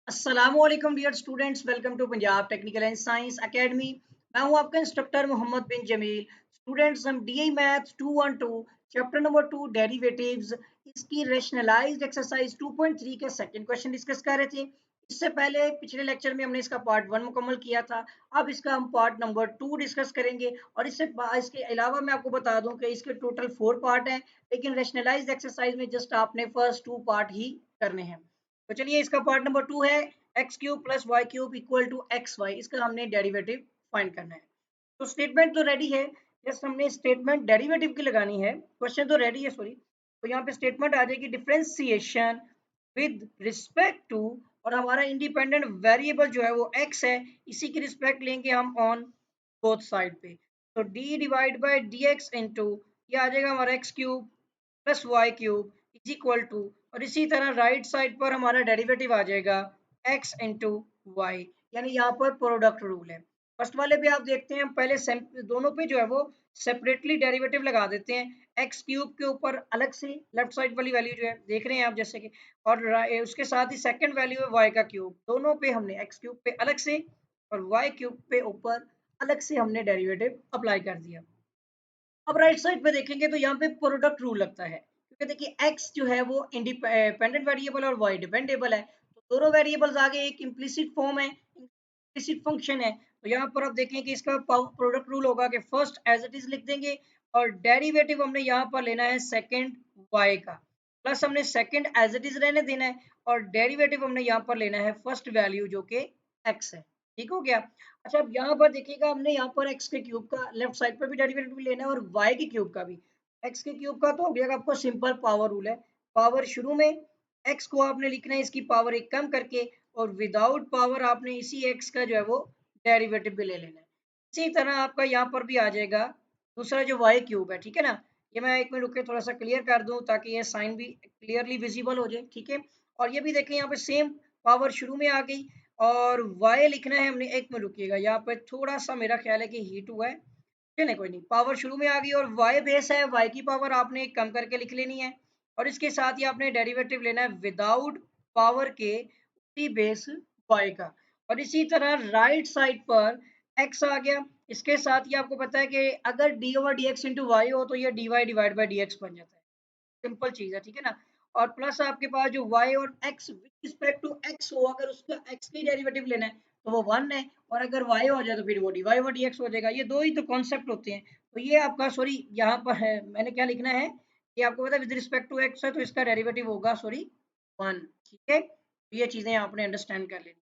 अस्सलामुअलैकुम dear students, welcome to Punjab technical and science academy. मैं हूं आपका इंस्ट्रक्टर मोहम्मद बिन जमील। स्टूडेंट्स, हम DI maths 212 chapter number 2 derivatives इसकी रैशनलाइज्ड एक्सरसाइज 2.3 के सेकंड क्वेश्चन डिस्कस कर रहे थे। इससे पहले पिछले लेक्चर में हमने इसका पार्ट 1 मुकम्मल किया था। अब इसका हम पार्ट नंबर 2 डिस्कस करेंगे और इसके अलावा मैं आपको बता दूं कि इसके टोटल 4 पार्ट हैं, लेकिन रैशनलाइज्ड एक्सरसाइज में जस्ट आपने फर्स्ट 2 पार्ट ही करने हैं। तो चलिए, इसका पार्ट नंबर 2 है x cube plus y cube equal to x y. इसका हमने डेरिवेटिव फाइंड करना है। तो स्टेटमेंट तो रेडी है, जस्ट हमने स्टेटमेंट डेरिवेटिव की लगानी है। क्वेश्चन तो रेडी है, सॉरी। तो यहाँ पे स्टेटमेंट आ जाएगी डिफरेंशिएशन विद रिस्पेक्ट टू, और हमारा इंडिपेंडेंट वेरिएबल जो है वो एक्स है, इसी की रिस्पेक्ट लेंगे हम ऑन बोथ साइड पे। तो d divide by d x into, ये आ जाएगा हमारा x cube plus y cube is equal to, और इसी तरह राइट साइड पर हमारा डेरिवेटिव आ जाएगा x इंटू वाई, यानी यहाँ पर प्रोडक्ट रूल है। फर्स्ट वाले पे आप देखते हैं, पहले दोनों पे जो है वो सेपरेटली डेरिवेटिव लगा देते हैं। एक्स क्यूब के ऊपर अलग से लेफ्ट साइड वाली वैल्यू जो है देख रहे हैं आप, जैसे कि, और उसके साथ ही सेकंड वैल्यू है वाई का क्यूब। दोनों पे हमने एक्स क्यूब पे अलग से और वाई क्यूब पे ऊपर अलग से हमने डेरिवेटिव अप्लाई कर दिया। अब राइट साइड पे देखेंगे तो यहाँ पे प्रोडक्ट रूल लगता है, क्योंकि देखिए x जो है वो इंडिपेंडेंट वेरिएबल और y डिपेंडेबल है। तो दोनों वेरिएबल्स आगे एक इम्प्लिसिट फॉर्म है, इम्प्लिसिट फंक्शन है। तो यहाँ पर आप देखें कि इसका प्रोडक्ट रूल होगा कि फर्स्ट एज इट इज लिख देंगे, और डेरिवेटिव हमने यहाँ पर लेना है सेकंड y का, प्लस हमने सेकंड एज इट इज रहने देना है, और डेरिवेटिव हमने यहाँ पर लेना है फर्स्ट वैल्यू जो कि x है। ठीक हो गया। अच्छा, अब यहाँ पर देखिएगा, हमने यहाँ पर x के क्यूब का लेफ्ट साइड पर भी डेरिवेटिव लेना है और y के क्यूब का भी। x के क्यूब का तो हो गया आपको सिंपल पावर रूल है। पावर शुरू में x को आपने लिखना है इसकी पावर एक कम करके, और विदाउट पावर आपने इसी x का जो है वो डेरिवेटिव भी ले लेना है। इसी तरह आपका यहाँ पर भी आ जाएगा दूसरा जो y क्यूब है, ठीक है ना। ये मैं एक मिनट रुके थोड़ा सा क्लियर कर दूं ताकि ये साइन भी क्लियरली विजिबल हो जाए, ठीक है। और ये भी देखें, यहाँ पे सेम पावर शुरू में आ गई, और y लिखना है हमने, एक में रुकिएगा, यहाँ पे थोड़ा सा मेरा ख्याल है कि हीट हुआ है। चलिए कोई नहीं, पावर शुरू में आ गई और y बेस है, y की पावर आपने कम करके लिख लेनी है, और इसके साथ ही आपने डेरिवेटिव लेना है विदाउट पावर के उसी बेस y का। और इसी तरह राइट साइड पर x आ गया, इसके साथ ही आपको पता है कि अगर d over d x into y हो तो ये dy divide by d x बन जाता है। सिंपल चीज है, ठीक है ना। और प्लस आपके पास जो y और x with respect to x हो, अगर उसका x की डेरिवेटिव लेना है तो वो 1 है, और अगर y हो जाए तो फिर वो dy ओवर dx हो जाएगा। ये दो ही तो कॉन्सेप्ट होते हैं। तो ये आपका, सॉरी, यहाँ पर है, मैंने क्या लिखना है कि आपको पता है विद रिस्पेक्ट टू x है तो इसका डेरिवेटिव होगा, सॉरी, 1। ठीक है, तो ये चीजें आपने अंडरस्टैंड कर लेनी।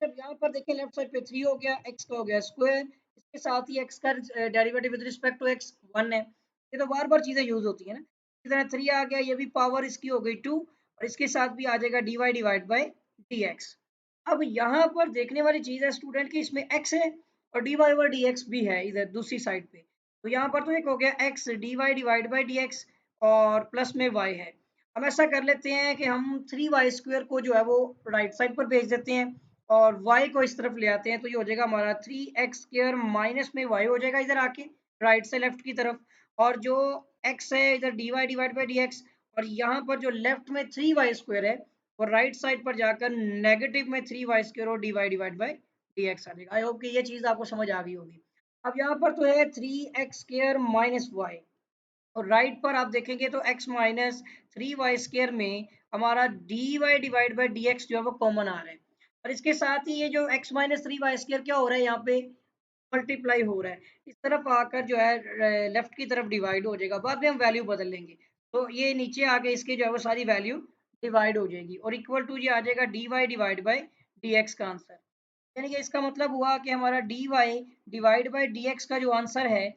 जब यहाँ पर देखें लेफ्ट साइड पे 3 हो गया, x का हो गया स्क्वायर, इसके साथ ही x का derivative with respect to x 1 है। ये तो बार बार चीजें यूज होती है ना। इसी तरह 3 आ गया, ये भी पावर इसकी हो गई 2, और इसके साथ भी आ जाएगा dy डिवाइड बाई dx। अब यहाँ पर देखने वाली चीज है स्टूडेंट की, इसमें x है और dy ओवर dx भी है इधर दूसरी साइड पे। तो यहाँ पर तो एक हो गया x dy divide by dx, और प्लस में y है। हम ऐसा कर लेते हैं कि हम 3y स्क्वायर को जो है वो राइट साइड पर भेज देते हैं, और y को इस तरफ ले आते हैं, तो ये हो जाएगा हमारा 3x स्क्वायर माइनस में y हो जाएगा इधर आके राइट से लेफ्ट की तरफ, और जो x है इधर dy डिवाइड बाई dx, और यहाँ पर जो लेफ्ट में 3y स्क्वायर है वो राइट साइड पर जाकर नेगेटिव में 3y स्क्वायर और dy डिवाइड बाई dx आ जाएगा। आई होप कि ये चीज आपको समझ आ गई होगी। अब यहाँ पर तो है 3x स्क्वायर माइनस y, और राइट पर आप देखेंगे तो x माइनस 3y स्क्वायर में हमारा dy डिवाइड बाई dx जो है वो कॉमन आ रहा है, और इसके साथ ही ये जो x माइनस 3y स्क्वायर क्या हो रहा है, यहाँ पे मल्टीप्लाई हो रहा है, इस तरफ आकर जो है लेफ्ट की तरफ डिवाइड हो जाएगा। बाद में हम वैल्यू बदल लेंगे, तो ये नीचे आके इसके जो है वो सारी वैल्यू डिवाइड हो जाएगी, और इक्वल टू ये आ जाएगा dy डिवाइड बाई dx का आंसर। यानी कि इसका मतलब हुआ कि हमारा dy डिवाइड बाई dx का जो आंसर है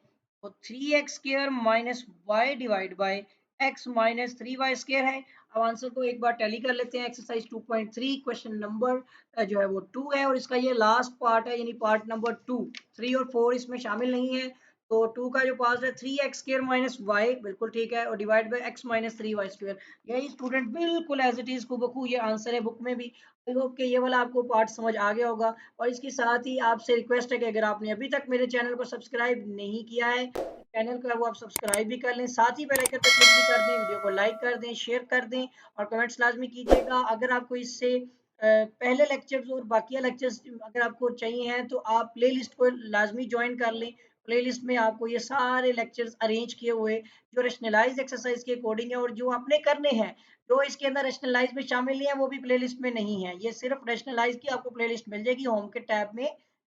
वो 3x square minus y divide by x minus 3y square है। अब आंसर को एक बार टैली कर लेते हैं। एक्सरसाइज 2.3 क्वेश्चन नंबर जो है वो 2 है, और इसका ये लास्ट पार्ट है, यानी पार्ट नंबर 2। 3 और 4 इसमें शामिल नहीं है। तो 2 का जो पार्ट है 3x स्क्वायर माइनस वाई, बिल्कुल ठीक है, और divide by x minus 3y square. यही स्टूडेंट बिल्कुल एज इट इज बखू ये आंसर है बुक में भी। आई होप कि ये वाला आपको पार्ट समझ आ गया होगा। और इसके साथ ही आपसे रिक्वेस्ट है कि अगर आपने अभी तक मेरे चैनल को सब्सक्राइब नहीं किया है तो चैनल को है वो आप सब्सक्राइब भी कर लें, साथ ही बेल आइकन पर क्लिक भी कर दें, वीडियो को लाइक कर दें, शेयर कर दें, और कमेंट्स लाजमी कीजिएगा अगर आपको इससे पहले लेक्चर्स और बाकी लेक्चर्स अगर आपको चाहिए हैं तो आप प्लेलिस्ट को लाजमी ज्वाइन कर लें। प्लेलिस्ट में आपको ये सारे लेक्चर्स अरेंज किए हुए जो रैशनलाइज्ड एक्सरसाइज के अकॉर्डिंग है और जो आपने करने हैं, जो इसके अंदर रैशनलाइज में शामिल नहीं है वो भी प्लेलिस्ट में नहीं है। ये सिर्फ रैशनलाइज की आपको प्लेलिस्ट मिल जाएगी होम के टैब में,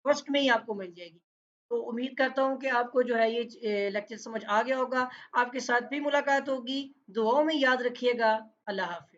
फर्स्ट में ही आपको मिल जाएगी। तो उम्मीद करता हूँ कि आपको जो है ये लेक्चर समझ आ गया होगा। आपके साथ भी मुलाकात होगी। दुआओं में याद रखिएगा। अल्लाह हाफ़िज़।